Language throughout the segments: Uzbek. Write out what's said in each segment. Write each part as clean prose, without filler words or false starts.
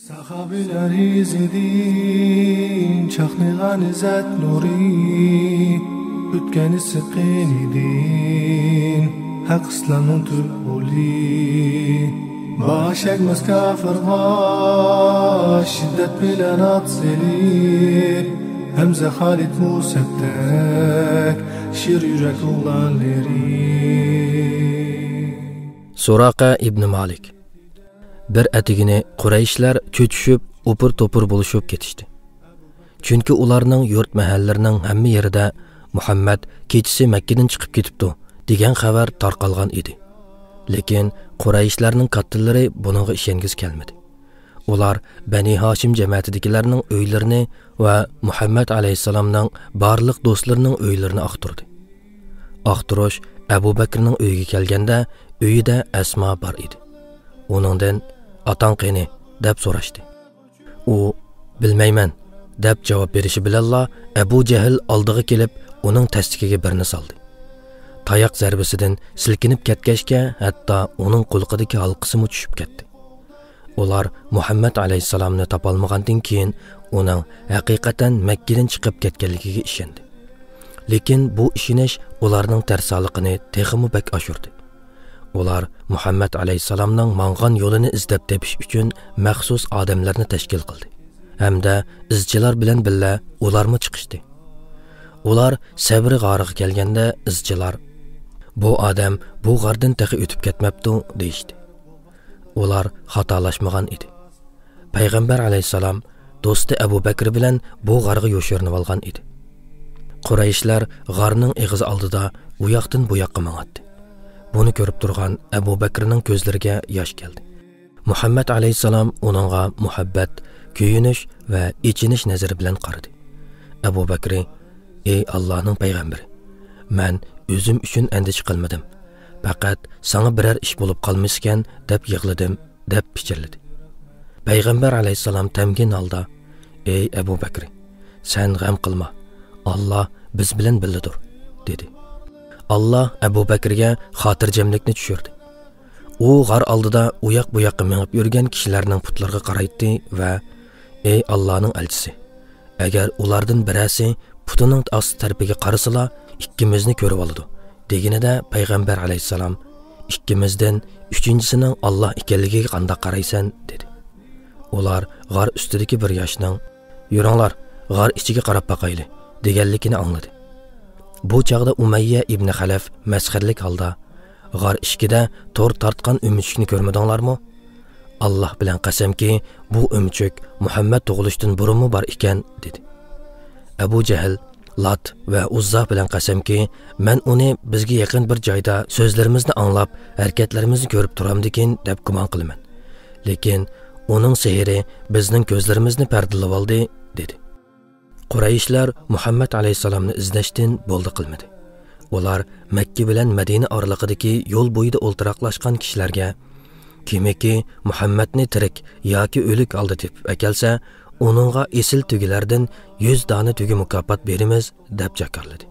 Sahabiler izledin, çaknigan izzet nuri, ütkeni sıkın idin, hak İslam'ın tübuli. Baş ekmez kafirga, şiddet bilen atseli, Hemze Halid Musab'tek, şir yürek oğlanları. Suraqa ibn Malik. Bir atigini Qurayshlar cho'chishib, o'pir-to'pir bo'lishib ketishdi. Chunki ularning yurt mahallarining hamma yerida Muhammad kechisi Makkadan chiqib ketibdi degan xabar tarqalgan edi. Lekin Qurayshlarning kattalari buningga ishongiz kelmadi. Ular Bani Hashim jamoatidagilarning uylarini va Muhammad alayhisalomning barliq do'stlarining uylarini aqtirdi. Aqtirish Abu Bakrning uyiga kelganda uyida Asma bor edi. Uningdan "Atang qani?" deb so'rashdi. U "Bilmayman" deb javob berishi bilanla Abu Jahl oldiga kelib, uning tasdiqiga birini soldi. Tayoq zarbasidan silkinib ketgachga, hatto uning qo'lqidagi halqasi tushib ketdi. Ular Muhammad alayhisalomni topolmagandan keyin uning haqiqatan Makkadan chiqib ketganligiga ishondi. Lekin bu ishonish ularning tarsoligini texmi bak oshirdi. Ular Muhammad alayhisalomning mangan yo'lini izlab tepish uchun maxsus odamlarni tashkil qildi. Hamda izchilar bilan birga ularmi chiqishdi. Ular Sabri g'origa kelganda izchilar "Bu odam bu g'ordan taxi o'tib ketmabdi" deyishdi. Ular xatolashmagan edi. Payg'ambar alayhisalom do'sti Abu Bakr bilan bu g'orga yo'shirinib olgan edi. Qurayshlar g'orning eg'izi oldida u yoqdan bu yoqqa mang'atdi. Buni ko'rib turgan Abu Bakrning ko'zlariga yosh keldi. Muhammad alayhisalom uningga muhabbat, kuyinish va ichinish nazari bilan qaradi. Abu Bakr: "Ey Allohning payg'ambari, men o'zim uchun andish qilmadim. Faqat sana biror ish bo'lib qolmaskan deb yig'ladim" deb pichirladi. Payg'ambar alayhisalom tamgin holda: "Ey Abu Bakr, sen g'am qilma. Alloh biz bilan birgadir" dedi. Allah Abu Bakrga xotirjamlikni tushirdi. U g'ar oldida u yoq bu yoqqa mengib yurgan kishilarning putlariga qaraydi va "Ey Allohning elchisi, agar ulardan birasi putining osti tarafiga qarasala, ikkimizni ko'rib oladi" deganida payg'ambar alayhisalom "Ikkimizdan uchinchisining Alloh ekanligiga qanday qaraysan?" dedi. Ular g'ar ustidagi bir yoshning "Yuringlar, g'ar ichiga qarab boqayli" deganligini angladi. Bu chaqda Umayya ibn Xalaf masxarlik holda "G'or ishkida to'r tortgan umchukni ko'rmadinglarmi? Alloh bilan qasamki, bu umchuk Muhammad tug'ilishdan burunmi bor ekan" dedi. Abu Jahl Lat va Uzza bilan qasamki, "Men uni bizga yaqin bir joyda so'zlarimizni anglab, harakatlarimizni ko'rib turamdikin" deb gumon qilaman. Lekin uning sehri bizning ko'zlarimizni pardalab oldi dedi. Qurayshlar Muhammad alayhisalomni izlashdan bo'ldi qilmadi. Ular Makka bilan Madina oralig'idagi yo'l bo'yida o'ltiraqlashgan kishilarga kimiki Muhammadni tirik yoki o'lik oldi deb akalsa, uningga esil tugilardan 100 dona tugi mukofot beramiz deb jakarladi.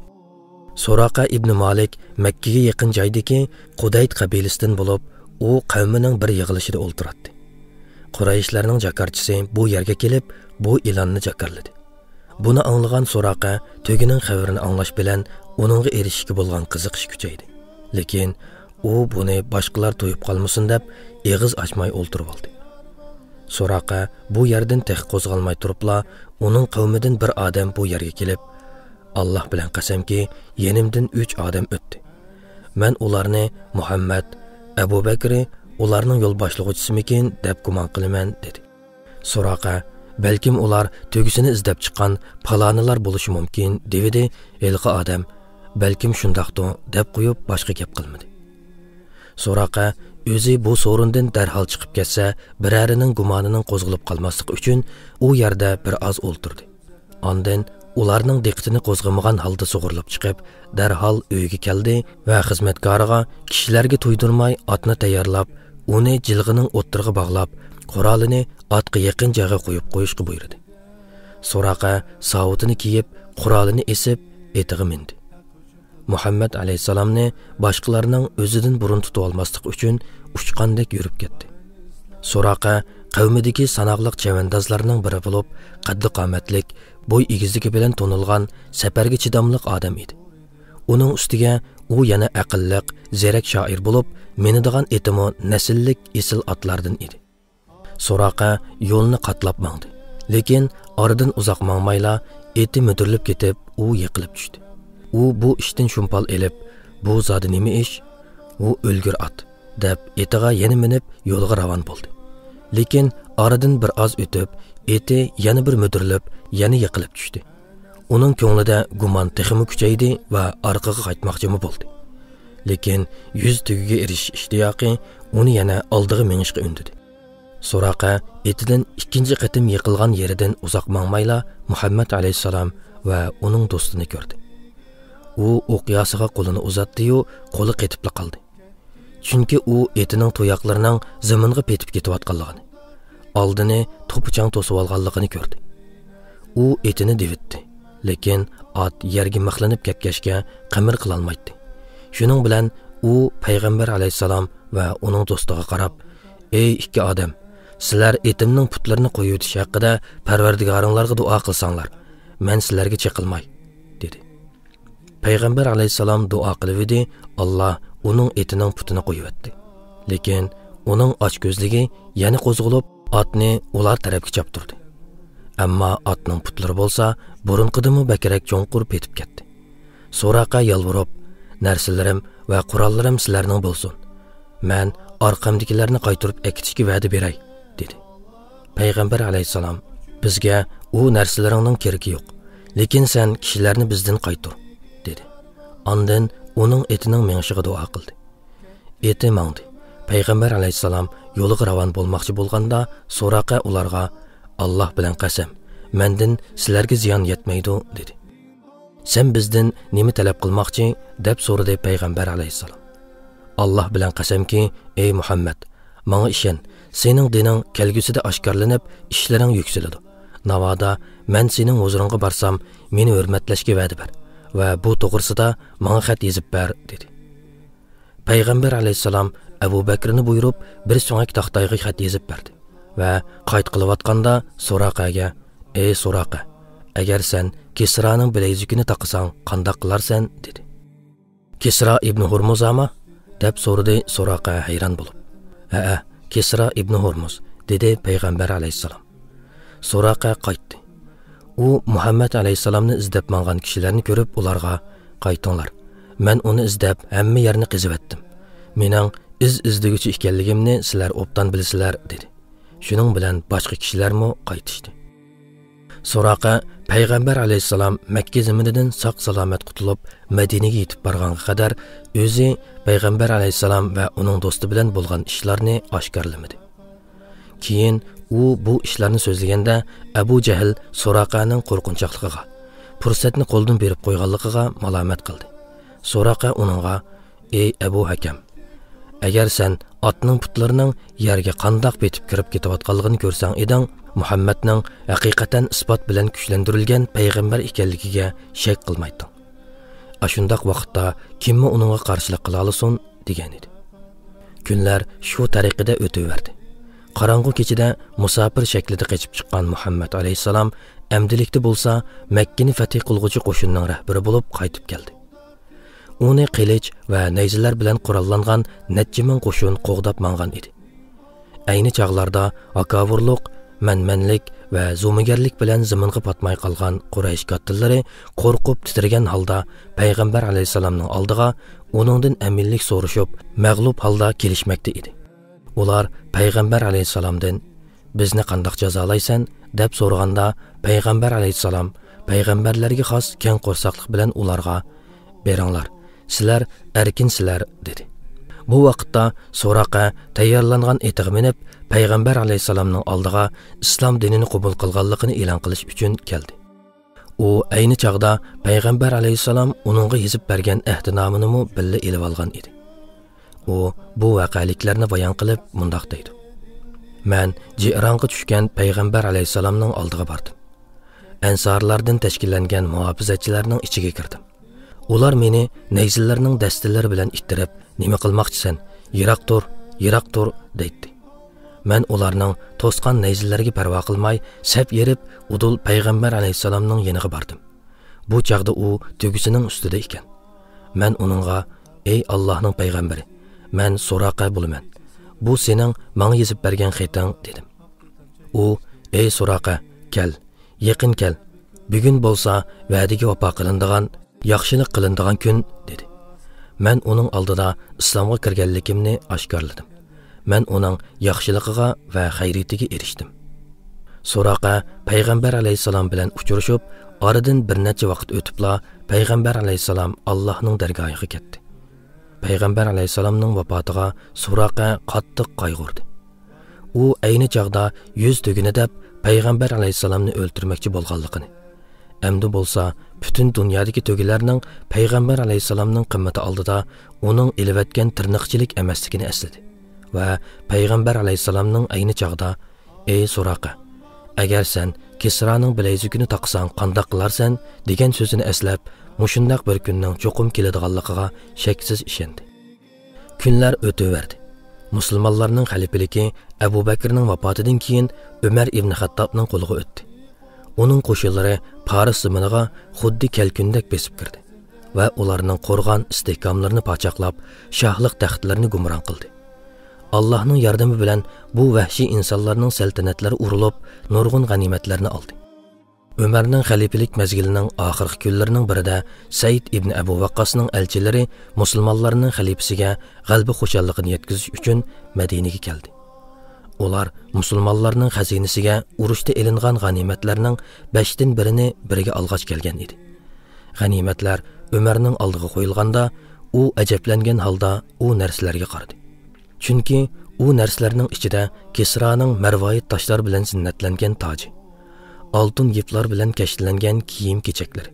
Suraqa ibn Malik Makkaga yaqin joydagi Qudayd qabilasidan bo'lib, u qavmining bir yig'ilishida o'ltiradi. Qurayshlarning jakarchisi bu yerga kelib, bu e'lonni jakarladi. Buni anglagan Suraqa tugining xabarini anglash bilan uningga erishishga bo'lgan qiziqish kuchaydi. Lekin u buni boshqalar to'yib qolmasin deb eg'iz ochmay o'ltirib oldi. Suraqa bu yerdan tex qo'zg'almay turibla, uning qavmidan bir odam bu yerga kelib, "Alloh bilan qasamki, yenimdan 3 odam o'tdi. Men ularni Muhammad, Abu Bakr, ularning yo'l boshlovchisimekin deb gumon qilaman" dedi. Suraqa "Balkim ular tugisini izlab chiqqan palonilar bo'lishi mumkin" dedi. Elqi odam "Balkim shundaqdir" deb qo'yib boshqa gap qilmadi. Suraqa o'zi bu so'rindan darhol chiqib ketsa, birarining gumonining qo'zg'alib qolmasligi uchun u yerda bir oz o'ltirdi. Ondan ularning diqqatini qo'zg'amagan holda sug'urilib chiqib, darhol uyiga keldi va xizmatkoriga kishilarga to'ydirmay otni tayyorlab, uni jilg'ining o'ttirig'iga bog'lab, qurolini otga yaqin joyga qo'yib qo'yishga buyurdi. Suraqa savutini kiyib, qurolini esib, etiga mindi. Muhammad alayhisalomni boshqalarning o'zidan burun tutib olmaslik uchun uchqandek yurib ketdi. Suraqa qavmidagi sanoqliq chavandozlarning biri bo'lib, qaddi qomatlik, bo'y egizligi bilan tonilgan safarga chidamliq odam edi. Uning ustiga u yana aqlliq, zerak shoir bo'lib, menidigan etimi nasllik esil otlardan edi. Suraqa yo'lni qatlab mangdi. Lekin oradan uzoq mangmayla eti müdürlib ketib, u yiqilib tushdi. U bu ishdan shumpal elib, bu zodi nima ish? U o'lgur ot, deb etiga yana minib yo'lga ravon bo'ldi. Lekin oradan bir oz o'tib, eti yana bir müdürlib, yana yiqilib tushdi. Uning ko'nglida gumon texmi kuchaydi va orqaga qaytmoqchimi bo'ldi. Lekin yuz tugiga erishish ishtiyoqi uni yana oldiga mengishga undidi. Suraqa etidan ikkinchi qatim yiqilgan yeridan uzoq mangmayla Muhammad alayhisalom va uning do'stini ko'rdi. U o'qiyasiga qo'lini uzatdi-yu, qo'li qetibli qoldi. Chunki u etining to'yoqlarining zaminga petib ketayotganligini, oldini to'pichang to'sib olganligini ko'rdi. U etini devitdi, lekin ot yerga mixlanib ketgachga qimir qila olmaydi. Shuning bilan u payg'ambar alayhisalom va uning do'stiga qarab, "Ey ikki odam, sizlar etimning putlarini qo'yib o'tish haqida Parvardigoringlarga duo qilsanglar, men sizlarga chaqilmay", dedi. Payg'ambar alayhisalom duo qilib edi, Alloh uning etining putini qo'yib o'tdi. Lekin uning ochko'zligi yana qo'zg'alib, otni ular tarafga chaptirdi. Ammo otning putlari bo'lsa, burunqidimi bakrak cho'nqurib ketib ketdi. Suraqa yalvorib, "Narsalarim va qurollarim sizlarning bo'lsin. Men orqamdagilarni qaytarib akitishga va'da beray", dedi. Payg'ambar alayhisalom, "Bizga u narsalaringning keragi yo'q, lekin sen kishilarni bizdan qaytar", dedi. Ondan uning etining mengishiga duo qildi. Eti mangdi. Payg'ambar alayhisalom yo'liga ravon bo'lmoqchi bo'lganda, Suraqa ularga, "Alloh bilan qasam, mendan sizlarga ziyon yetmaydi", dedi. "Sen bizdan nima talab qilmoqchi?" deb so'radi Payg'ambar alayhisalom. "Alloh bilan qasamki, ey Muhammad, menga ishon, sening dining kelgusida oshkorlanib, ishlaring yuksaladi. Navoda men sening huzuringga borsam, meni hurmatlashga va'da ber va bu to'g'risida menga xat yozib ber", dedi. Payg'ambar alayhisalom Abu Bakrni buyurib, bir so'ngak taxtayga xat yozib berdi va qayt qilayotganda Suraqaga, "Ey Suraqa, agar sen Kisraning bilezikini taqsang, qandoq qilarsan?" dedi. "Kisra ibn Hurmuzama?" deb so'radi Suraqa hayron bo'lib. "Ha, Kisra ibn Hurmuz", dedi Payg'ambar alayhisalom. Suraqa qaytdi. U Muhammad alayhisalomni izlab mangan kishilarni ko'rib ularga, "Qaytinglar. Men uni izlab hamma yerni qizib etdim. Mening izlaguvchi ekanligimni sizlar obdan bilasizlar", dedi. Shuning bilan boshqa kishilarmi qaytishdi. Suraqa Payg'ambar alayhisalom Makka zaminidan sog' salomat qutulib Madinaga yetib borganga qadar o'zi Payg'ambar alayhisalom va uning do'sti bilan bo'lgan ishlarni oshkorlamadi. Keyin u bu ishlarni so'zlaganda Abu Jahl Suraqaning qo'rqinchoqligiga, fursatni qo'ldan berib qo'yganligiga malomat qildi. Suraqa uningga, "Ey Abu Hakam, agar sen otning putlarining yerga qandoq betib kirib ketayotganligini ko'rsang eding, Muhammadning haqiqatan isbot bilan kuchlantirilgan payg'ambar ekanligiga shak qilmayding. Ashundaq vaqtda kimmi uningga qarshilik qila olsin", degan edi. Kunlar shu tariqada o'taverdi. Qorong'u kechida musofir shaklida qochib chiqqan Muhammad alayhisalom amdilikda bo'lsa Makkani fath qilguvchi qo'shinning rahbari bo'lib qaytib keldi. Uni qilich va nayzalar bilan qurollangan necha ming qo'shin qo'g'dab mangan edi. Ayni chog'larda akavurliq, manmanlik va zo'migarlik bilan zaminga patmay qolgan Quraysh kattillari qo'rqib titragan holda payg'ambar alayhisalomning oldiga uningdan aminlik so'rashib, mag'lub holda kelishmoqda edi. Ular payg'ambar alayhisalomdan, "Bizni qandoq jazolaysan?" deb so'raganda, payg'ambar alayhisalom payg'ambarlarga xos keng qo'rsoqlik bilan ularga, "Beringlar, sizlar erkinsizlar", dedi. Bu vaqtda Suraqa tayyorlangan etiga minib payg'ambar alayhisalomning oldiga islom dinini qabul qilganligini e'lon qilish uchun keldi. U ayni chog'da payg'ambar alayhisalom uningga yozib bergan ahdnomani billa elib olgan edi. U bu voqealiklarni bayon qilib mundoq deydi: "Men Jironga tushgan payg'ambar alayhisalomning oldiga bordim. Ansorlardan tashkillangan muhofizatchilarning ichiga kirdim. Ular meni nayzillarning dastalari bilan ittirib, "Nima qilmoqchisan? Yiroq tur", deydi. Mən onlarning to'sqan nayzilariga parvo qilmay, sap yerib, Udul payg'ambar alayhisalomning yeniga bordim. Bu chaqda u tugisining ustida ekan. Mən onunğa: "Ey Allohning payg'ambari, mən Suraqa bo'laman. Bu sening menga yozib bergan xating" dedim. U: "Ey Suraqa, kel, yaqin kel. Bugun bo'lsa va'daga vafo qilinadigan, yaxshilik qilinadigan kun" dedi. Mən onun oldida islomga kirganligimni oshkorladim. Mən onun yaxshiligiga va xayriyatiga erishdim. Suraqa payg'ambar alayhisalom bilan uchrashib, oradan bir necha vaqt o'tibla payg'ambar alayhisalom Allohning dargohiga ketdi. Payg'ambar alayhisalomning vafotiga Suraqa qattiq qayg'urdi. U ayni chaqda yuz tugini deb payg'ambar alayhisalomni o'ltirmoqchi bo'lganligini, endi bo'lsa butun dunyodagi tugilarning payg'ambar alayhisalomning qimmati oldida uning ilivatgan tirnoqchilik emasligini esladi va payg'ambar alayhisalomning ayni chaqda: "Ey Suraqa, agar sen Kisraning bilayzugini taqsang qandoq qilarsan?" degan so'zini eslab, mushundaq bir kunning cho'qim keladiganligiga shaksiz ishondi. Kunlar o'taverdi. Musulmonlarning xalifaligi Abu Bakrning vafotidan keyin Umar ibn Xattobning qo'liga o'tdi. Uning qo'shinlari Paris ziminiga xuddi kelkundek besib kirdi va ularning qo'rg'on istehkomlarini pochaqlab, shohlik taxtlarini gumron qildi. Allohning yordami bilan bu vahshiy insonlarning saltanatlari urilib, nurg'un g'animatlarni oldi. Umarning xalifalik mezgilining oxirgi kunlarining birida Said ibn Abu Waqqasning elchilari musulmonlarning xalifasiga g'alaba xushalligini yetkazish uchun Madinaga keldi. Ular musulmonlarning xazinasiga urushda elingan g'animatlarning 5dan birini biriga olg'ach kelgan edi. G'animatlar Umarning oldiga qo'yilganda, u ajablangan holda u narsalarga qaradi. Chunki u narsalarning ichida Kisraning marvoyit toshlar bilan zinnatlangan toji, oltin yiplar bilan kashlangan kiyim-kechaklar,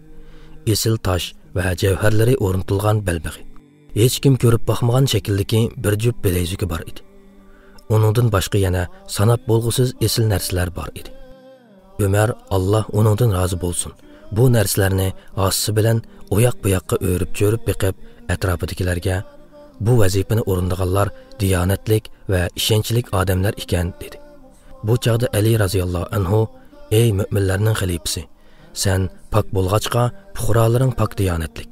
esil tosh va javharlari o'rnatilgan belbag'i, hech kim ko'rib boqmagan shakldagi bir jup bilayzuki bor edi. Uningdan boshqa yana sanab bo'lg'usiz esil narsalar bor edi. Umar, Alloh uningdan rozi bo'lsin, bu narsalarni osisi bilan oyoq bu yoqqa o'rib-cho'rib beqib atrofidagilarga: "Bu vazifani o'rindaganlar diyonatlik va ishonchlik odamlar ekan" dedi. Bu chaqda Ali raziyallohu anhu: "Ey mu'minlarning xalifasi, sen pok bo'lg'achqa fuqarolaring pok diyonatlik.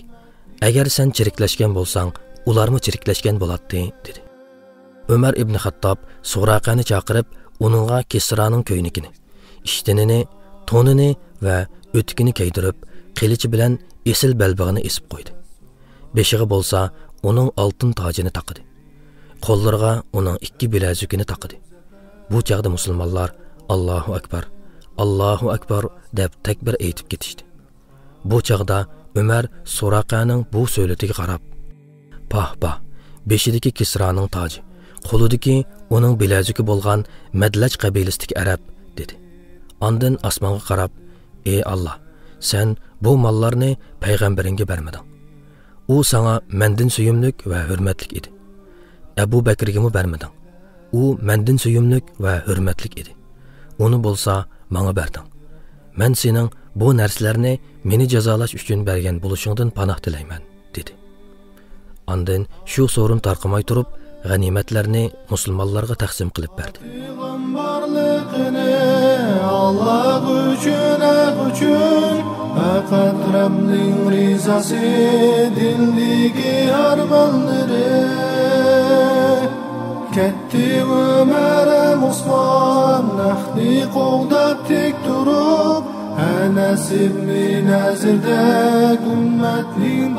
Agar sen chiriklashgan bo'lsang, ularmi chiriklashgan bo'ladi" dedi. Umar ibn Xattob Suraqani chaqirib, uningga Kisraning ko'ynikini, ishtinini, to'nini va o'tikini kiydirib, qilichi bilan esil belbog'ini esib qo'ydi. Beshiga bo'lsa uning oltin tojini taqidi. Qo'llariga uning 2 bilazukini taqidi. Bu chaqda musulmonlar Allohu akbar, Allohu akbar deb takbir aytib ketishdi. Bu chaqda Umar Suraqaning bu so'latiga qarab: "Pah, beshidagi Kisraning toji, qo'lidagi uning bilazuki bo'lgan Madlaj qabilasidagi arab" dedi. Ondan osmonga qarab: "Ey Alloh, sen bu mollarni payg'ambaringga bermading. U sana mendan suyumlik va hurmatlik edi. Abu Bakrga mu bermading. U mendan suyumlik va hurmatlik edi. Uni bo'lsa menga berding. Men sening bu narsalarni meni jazolash uchun bergan bo'lishingdan panoh tilayman" dedi. Ondan shu so'rin tarqamay turib, g'animatlarni musulmonlarga taqsim qilib berdi. Alloh uchun faqat Rabbning rizasi dildagi armonlari. Ketdi Umar Usmon nahdi qo'lda tek turib, Anas ibn Nazirda ummatning